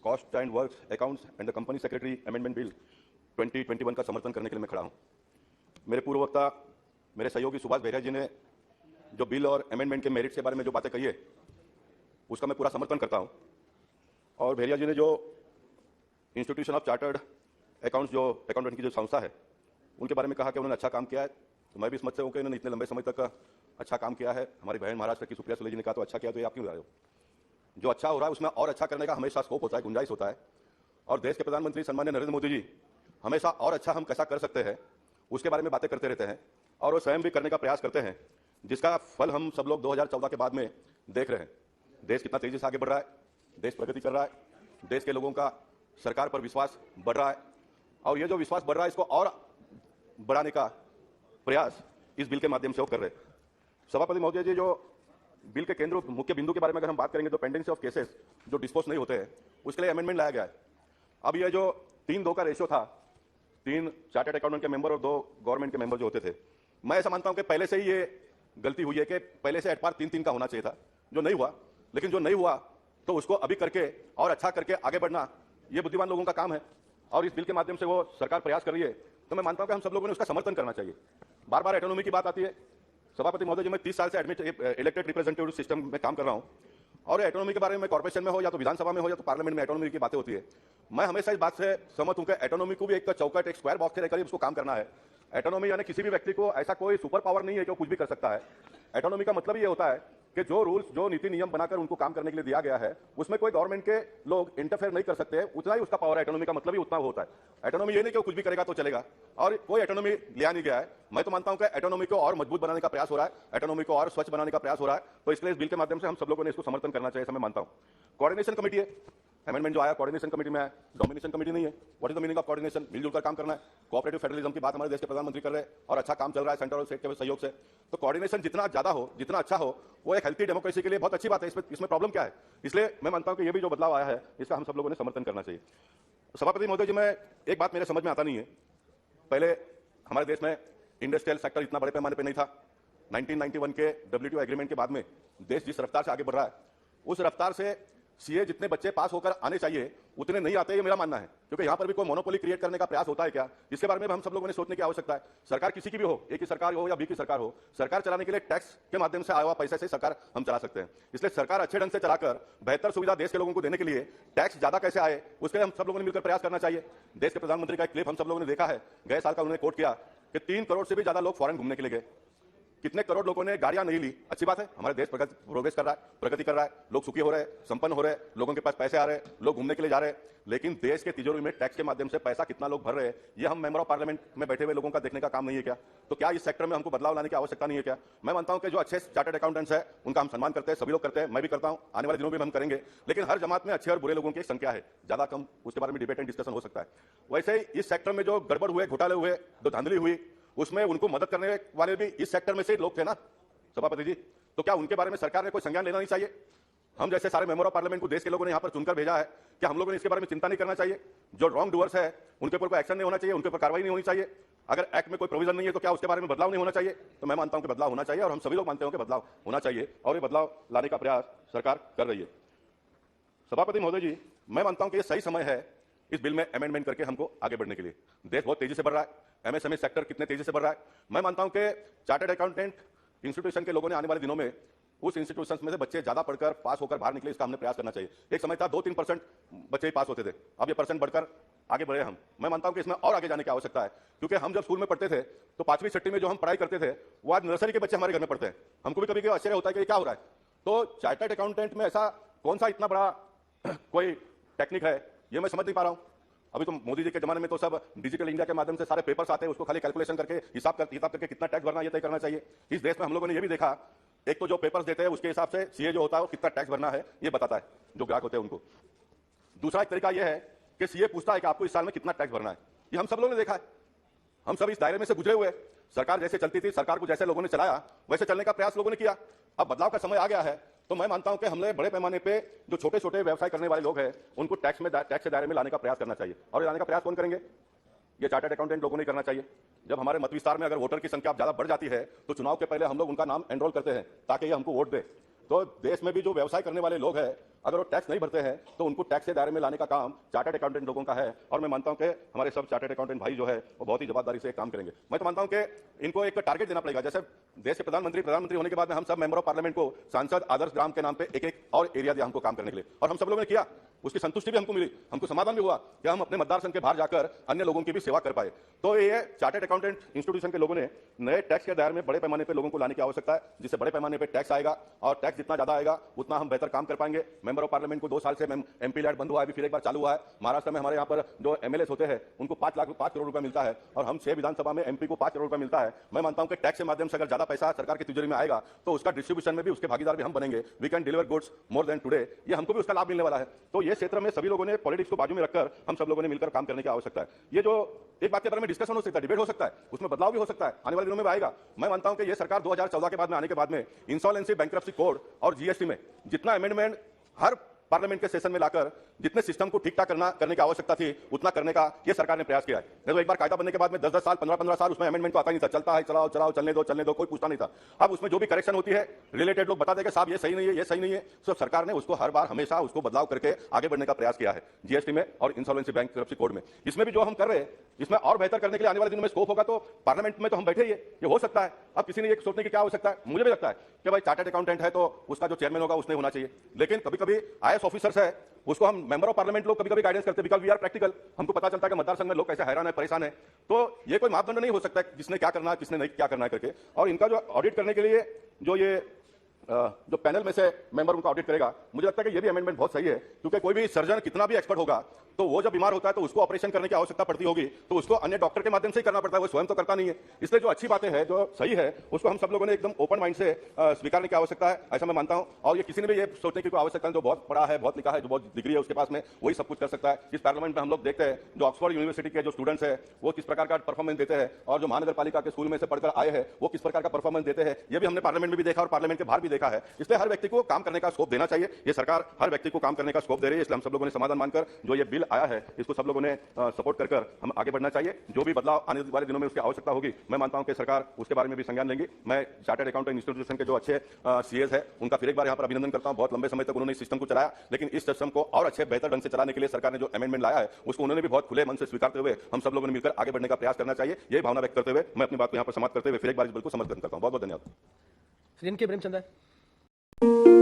Cost and works accounts and the company secretary amendment bill 2021 का समर्थन करने के लिए मैं खड़ा हूं। मेरे पूर्व वक्ता मेरे सहयोगी सुभाष बेहरा जी ने जो बिल और अमेंडमेंट के मेरिट्स के बारे में जो बातें कही है उसका मैं पूरा समर्थन करता हूं। और बेहरा जी ने जो इंस्टीट्यूशन ऑफ चार्टर्ड अकाउंट्स जो अकाउंटेंट की जो संस्था है उनके बारे में कहा कि उन्होंने अच्छा काम किया है, तो मैं भी इस मत से हूं कि उन्होंने इतने लंबे समय तक अच्छा काम किया है। हमारी बहन महाराष्ट्र की सुप्रिया सुले जी ने कहा तो अच्छा किया, तो ये आप क्यों रहे हो? जो अच्छा हो रहा है उसमें और अच्छा करने का हमेशा स्कोप होता है, गुंजाइश होता है। और देश के प्रधानमंत्री सम्माननीय नरेंद्र मोदी जी हमेशा और अच्छा हम कैसा कर सकते हैं उसके बारे में बातें करते रहते हैं और वो स्वयं भी करने का प्रयास करते हैं, जिसका फल हम सब लोग 2014 के बाद में देख रहे हैं। देश कितना तेजी से आगे बढ़ रहा है, देश प्रगति कर रहा है, देश के लोगों का सरकार पर विश्वास बढ़ रहा है और ये जो विश्वास बढ़ रहा है इसको और बढ़ाने का प्रयास इस बिल के माध्यम से वो कर रहे हैं। सभापति महोदय जी, जो बिल के केंद्र मुख्य बिंदु के बारे में अगर हम बात करेंगे तो पेंडेंसी ऑफ केसेस जो डिस्पोज नहीं होते हैं उसके लिए अमेंडमेंट लाया गया है। अब ये जो 3-2 का रेशियो था, 3 चार्टर्ड अकाउंटेंट के मेंबर और 2 गवर्नमेंट के मेंबर जो होते थे, मैं ऐसा मानता हूं कि पहले से ही ये गलती हुई है कि पहले से एट पार 3-3 का होना चाहिए था, जो नहीं हुआ। लेकिन जो नहीं हुआ तो उसको अभी करके और अच्छा करके आगे बढ़ना ये बुद्धिमान लोगों का काम है और इस बिल के माध्यम से वो सरकार प्रयास कर रही है, तो मैं मानता हूं कि हम सब लोगों ने उसका समर्थन करना चाहिए। बार बार ऑटोनॉमी की बात आती है। सभापति महोदय जी, मैं 30 साल से इलेक्टेड रिप्रेजेंटेटिव सिस्टम में काम कर रहा हूं और ऑटोनॉमी के बारे में कॉर्पोरेशन में हो या तो विधानसभा में हो या तो पार्लियामेंट में ऑटोनॉमी की बातें होती है। मैं हमेशा इस बात से सहमत हूं कि ऑटोनॉमी को भी एक चौकट, एक स्क्वायर बॉक्स के रहकर उसको काम करना है। ऑटोनॉमी यानी किसी भी व्यक्ति को ऐसा कोई सुपर पावर नहीं है कि वो कुछ भी कर सकता है। ऑटोनॉमी का मतलब ये होता है कि जो रूल्स, जो नीति नियम बनाकर उनको काम करने के लिए दिया गया है उसमें कोई गवर्नमेंट के लोग इंटरफेयर नहीं कर सकते, उतना ही उसका पावर है। ऑटोनॉमी का मतलब ही उतना होता है। ऑटोनॉमी ये नहीं कि वो कुछ भी करेगा तो चलेगा, और कोई ऑटोनॉमी लिया नहीं गया है। मैं तो मानता हूं कि ऑटोनॉमी को और मजबूत बनाने का प्रयास हो रहा है, ऑटोनॉमी को और स्वच्छ बनाने का प्रयास हो रहा है। तो इसलिए इस बिल के माध्यम से हम सब लोगों ने इसको समर्थन करना चाहिए, ऐसा मैं मानता हूं। कोऑर्डिनेशन कमेटी है, अमेंडमेंट जो आया कोऑर्डिनेशन कमेटी में है, डोमिनेशन कमेटी नहीं है। What is the meaning of coordination? मिलजुल कर काम करना है। कोऑपरेटिव फेडरलिज्म की बात हमारे देश के प्रधानमंत्री कर रहे हैं और अच्छा काम चल रहा है सेंट्रल और स्टेट के सहयोग से। तो कोऑर्डिनेशन जितना ज्यादा हो, जितना अच्छा हो, वो एक हेल्थी डेमोक्रेसी के लिए बहुत अच्छी बात है। इसमें प्रॉब्लम क्या है? इसलिए मैं मानता हूं कि ये भी जो बदलाव आया है इसका हम सब लोगों ने समर्थन करना चाहिए। सभापति महोदय जी, मैं एक बात मेरे समझ में आता नहीं है। पहले हमारे देश में इंडस्ट्रियल सेक्टर इतना बड़े पैमाने पर नहीं था। 1991 के WTO एग्रीमेंट के बाद में देश जिस रफ्तार से आगे बढ़ रहा है उस रफ्तार से सीए जितने बच्चे पास होकर आने चाहिए उतने नहीं आते, ये मेरा मानना है। क्योंकि यहां पर भी कोई मोनोपोली क्रिएट करने का प्रयास होता है क्या, इसके बारे में हम सब लोगों ने सोचने की आवश्यकता है। सरकार किसी की भी हो, ए की सरकार हो या बी की सरकार हो, सरकार चलाने के लिए टैक्स के माध्यम से आया हुआ पैसे से सरकार हम चला सकते हैं। इसलिए सरकार अच्छे ढंग से चलाकर बेहतर सुविधा देश के लोगों को देने के लिए टैक्स ज्यादा कैसे आए उसके लिए हम सब लोगों ने मिलकर प्रयास करना चाहिए। देश के प्रधानमंत्री का एक क्लिप हम सब लोगों ने देखा है, गए साल का उन्होंने कोट किया कि 3 करोड़ से भी ज्यादा लोग फॉरेन घूमने के लिए गए। कितने करोड़ लोगों ने गाड़ियां नहीं ली, अच्छी बात है। हमारे देश प्रोग्रेस कर रहा है, प्रगति कर रहा है, लोग सुखी हो रहे हैं, संपन्न हो रहे हैं, लोगों के पास पैसे आ रहे हैं, लोग घूमने के लिए जा रहे हैं। लेकिन देश के तिजोरी में टैक्स के माध्यम से पैसा कितना लोग भर रहे हैं ये हम मेंबर ऑफ पार्लियामेंट में बैठे हुए लोगों का देखने का काम नहीं है क्या? तो क्या इस सेक्टर में हमको बदलाव लाने की आवश्यकता नहीं है क्या? मैं मानता हूं कि जो अच्छे चार्टर्ड अकाउंटेंट्स है उनका हम सम्मान करते हैं, सभी लोग करते हैं, मैं भी करता हूं, आने वाले दिनों में हम करेंगे। लेकिन हर जमात में अच्छे और बुरे लोगों की संख्या है, ज्यादा कम उसके बारे में डिबेट एंड डिस्कशन हो सकता है। वैसे ही इस सेक्टर में जो गड़बड़ हुए, घोटाले हुए, जो धांधली हुई, उसमें उनको मदद करने वाले भी इस सेक्टर में से लोग थे ना सभापति जी। तो क्या उनके बारे में सरकार ने कोई संज्ञान लेना नहीं चाहिए? हम जैसे सारे मेंबर ऑफ पार्लियामेंट को देश के लोगों ने यहां पर चुनकर भेजा है, क्या हम लोगों ने इसके बारे में चिंता नहीं करना चाहिए? जो रॉन्ग डूअर्स है उनके ऊपर कोई एक्शन नहीं होना चाहिए, उनके ऊपर कार्रवाई नहीं होनी चाहिए? अगर एक्ट में कोई प्रोविजन नहीं है तो क्या उसके बारे में बदलाव नहीं होना चाहिए? तो मैं मानता हूं कि बदलाव होना चाहिए और हम सभी लोग मानते हैं कि बदलाव होना चाहिए और ये बदलाव लाने का प्रयास सरकार कर रही है। सभापति महोदय जी, मैं मानता हूं कि यह सही समय है इस बिल में अमेंडमेंट करके हमको आगे बढ़ने के लिए। देश बहुत तेजी से बढ़ रहा है, एमएसएमई सेक्टर कितने तेजी से बढ़ रहा है। मैं मानता हूं कि चार्टर्ड अकाउंटेंट इंस्टीट्यूशन के लोगों ने आने वाले दिनों में उस इंस्टीट्यूशन में से बच्चे ज्यादा पढ़कर पास होकर बाहर निकले, इसका हमने प्रयास करना चाहिए। एक समय था 2-3% बच्चे ही पास होते थे, अब ये परसेंट बढ़कर आगे बढ़े हम। मैं मानता हूं कि इसमें और आगे जाने की आवश्यकता है, क्योंकि हम जब स्कूल में पढ़ते थे तो 5वीं 6वीं में जो हम पढ़ाई करते थे वो आज नर्सरी के बच्चे हमारे घर में पढ़ते हैं। हमको भी कभी कभी आश्चर्य होता है कि क्या हो रहा है। तो चार्टर्ड अकाउंटेंट में ऐसा कौन सा इतना बड़ा कोई टेक्निक है ये मैं समझ नहीं पा रहा हूं। अभी तो मोदी जी के जमाने में तो सब डिजिटल इंडिया के माध्यम से सारे पेपर्स आते हैं, उसको खाली कैलकुलेशन करके हिसाब करके कितना टैक्स भरना ये तय करना चाहिए। इस देश में हम लोगों ने ये भी देखा, एक तो जो पेपर्स देते हैं उसके हिसाब से सीए जो होता है वो कितना टैक्स भरना है ये बताता है जो ग्राहक होते हैं उनको। दूसरा एक तरीका यह है कि सीए पूछता है कि आपको इस साल में कितना टैक्स भरना है। ये हम सब लोगों ने देखा है, हम सब इस दायरे में से गुजरे हुए। सरकार जैसे चलती थी, सरकार को जैसे लोगों ने चलाया वैसे चलने का प्रयास लोगों ने किया। अब बदलाव का समय आ गया है, तो मैं मानता हूं कि हमने बड़े पैमाने पे जो छोटे छोटे व्यवसाय करने वाले लोग हैं उनको टैक्स के दायरे में लाने का प्रयास करना चाहिए। और लाने का प्रयास कौन करेंगे? ये चार्टर्ड अकाउंटेंट लोगों ने करना चाहिए। जब हमारे मत विस्तार में अगर वोटर की संख्या ज्यादा बढ़ जाती है तो चुनाव के पहले हम लोग उनका नाम एनरोल करते हैं ताकि ये हमको वोट दे। तो देश में भी जो व्यवसाय करने वाले लोग हैं, अगर वो टैक्स नहीं भरते हैं तो उनको टैक्स के दायरे में लाने का काम चार्टर्ड अकाउंटेंट लोगों का है। और मैं मानता हूं कि हमारे सब चार्टर्ड अकाउंटेंट भाई जो है वो बहुत ही जवाबदारी से काम करेंगे। मैं तो मानता हूं कि इनको एक टारगेट देना पड़ेगा। जैसे देश के प्रधानमंत्री होने के बाद में हम सब मेंबर ऑफ पार्लियामेंट को सांसद आदर्श ग्राम के नाम पे एक एक और एरिया दिया हमको काम करने के लिए, और हम सब लोगों ने किया। उसकी संतुष्टि भी हमको मिली, हमको समाधान भी हुआ कि हम अपने मतदार संघ के बाहर जाकर अन्य लोगों की भी सेवा कर पाए। तो ये चार्टर्ड अकाउंटेंट इंस्टीट्यूशन के लोगों ने नए टैक्स के दायरे में बड़े पैमाने पर लोगों को लाने की आवश्यकता है, जिससे बड़े पैमाने पर टैक्स आएगा, और टैक्स जितना ज्यादा आएगा उतना हम बेहतर काम कर पाएंगे। मेंबर ऑफ पार्लियामेंट को 2 साल से एमपी लैट बंद हुआ है, अभी फिर एक बार चालू हुआ है। महाराष्ट्र में हमारे यहाँ पर जो एमएलए होते हैं उनको 5 करोड़ रुपया मिलता है, और हम 6 विधानसभा में एमपी को 5 करोड़ रुपया मिलता है। मैं मानता हूं कि टैक्स के माध्यम से अगर ज्यादा पैसा सरकार की तिजोरी में आएगा तो उसका डिस्ट्रीब्यूशन में भी उसके भागीदार भी हम बनेंगे। We can deliver goods more than today, ये हमको भी उसका लाभ मिलने वाला है। तो ये क्षेत्र में सभी लोगों ने पॉलिटिक्स को बाजू में रखकर हम सब लोगों ने मिलकर काम करने की आवश्यकता है। ये जो एक बात के बारे में डिस्कशन हो सकता है, डिबेट हो सकता है, उसमें बदलाव भी हो सकता है, आने वाले दिनों में आएगा। मैं मानता हूं कि ये सरकार 2014 के बाद में आने के बाद में इंसॉल्वेंसी, बैंक्रप्सी कोड और जीएसटी में जितना अमेंडमेंट हर पार्लियामेंट के सेशन में लाकर जितने सिस्टम को ठीक ठाक करने की आवश्यकता थी उतना करने का ये सरकार ने प्रयास किया है। नहीं तो एक बार कायदा बनने के बाद में 10-10 साल, 15-15 साल उसमें अमेंडमेंट तो आता नहीं था, चलता है, चलाओ चलाओ, चलने दो, कोई पूछता नहीं था। अब उसमें जो भी करेक्शन होती है, रिलेटेड लोग बता देंगे साहब ये सही नहीं है, ये सही नहीं है, तो सरकार ने उसको हर बार हमेशा उसको बदलाव करके आगे बढ़ने का प्रयास किया है जीएसटी में और इंसॉल्वेंसी बैंक्रप्सी कोड में। इसमें भी जो हम कर रहे हैं, इसमें और बेहतर करने के लिए आने वाले दिनों में स्कोप होगा। तो पार्लियामेंट में तो हम बैठे ही है, ये हो सकता है। अब किसी ने ये सोचने की क्या आवश्यकता है, मुझे भी लगता है कि भाई चार्टर्ड अकाउंटेंट है तो उसका जो चेयरमैन होगा उसने होना चाहिए, लेकिन कभी कभी आईएएस ऑफिसर्स है उसको हम मेंबर ऑफ पार्लियामेंट लोग कभी कभी गाइडेंस करते हैं, बिकॉज़ वी आर प्रैक्टिकल। हमको पता चलता है कि मतदार संघ में लोग कैसे हैरान है, परेशान है। तो ये कोई मापदंड नहीं हो सकता है किसने क्या करना है, किसने नहीं क्या करना है करके। और इनका जो ऑडिट करने के लिए जो ये जो पैनल में से मेंबर उनका ऑडिट करेगा, मुझे लगता है कि ये भी अमेंडमेंट बहुत सही है, क्योंकि कोई भी सर्जन कितना भी एक्सपर्ट होगा तो वो जब बीमार होता है तो उसको ऑपरेशन करने की आवश्यकता पड़ती होगी, तो उसको अन्य डॉक्टर के माध्यम से ही करना पड़ता है, वो स्वयं तो करता नहीं है। इसलिए जो अच्छी बातें हैं, जो सही है, उसको हम सब लोगों ने एकदम ओपन माइंड से स्वीकारने की आवश्यकता है, ऐसा मैं मानता हूं। और ये किसी ने भी ये सोचने की कोई आवश्यकता नहीं, जो बहुत पढ़ा है, बहुत लिखा है, जो बहुत डिग्री है उसके पास में, वही सब कुछ कर सकता है। इस पार्लियामेंट में हम लोग देखते हैं जो ऑक्सफोर्ड यूनिवर्सिटी के जो स्टूडेंट्स हैं वो किस प्रकार का परफॉर्मेंस देते हैं, और जो महानगर पालिका के स्कूल में से पढ़कर आए हैं वो किस प्रकार का परफॉर्मेंस देते हैं, ये भी हमने पार्लियामेंट में भी देखा और पार्लियामेंट के बाहर भी देखा है। इसलिए हर व्यक्ति को काम करने का स्कोप देना चाहिए। ये सरकार हर व्यक्ति को काम करने का स्कोप दे रही है, इसलिए हम सब लोगों ने समाधान मानकर जो ये बिल आया है इसको सब लोगों ने सपोर्ट कर हम आगे बढ़ना चाहिए। जो भी बदलाव आने वाले दिनों में उसकी आवश्यकता होगी, मैं मानता हूं कि सरकार उसके बारे में भी संज्ञान लेंगी। मैं चार्टर्ड अकाउंटेंट इंस्टीट्यूशन के जो अच्छे सीएस है उनका फिर एक बार यहां पर अभिनंदन करता हूं। बहुत लंबे समय तक उन्होंने इस सिस्टम को चलाया, लेकिन इस सिस्टम को और अच्छे बेहतर ढंग से चलाने के लिए सरकार ने जो अमेंडमेंट लाया है उसको उन्होंने भी बहुत खुले मन से स्वीकारते हुए हम सब लोगों ने मिलकर आगे बढ़ने का प्रयास करना चाहिए। यही भावना व्यक्त करते हुए मैं अपनी बात को यहां पर समाप्त करते हुए फिर एक बार इस बिल को समर्थन करता हूं। बहुत बहुत धन्यवाद। श्री एन के प्रेमचंद है।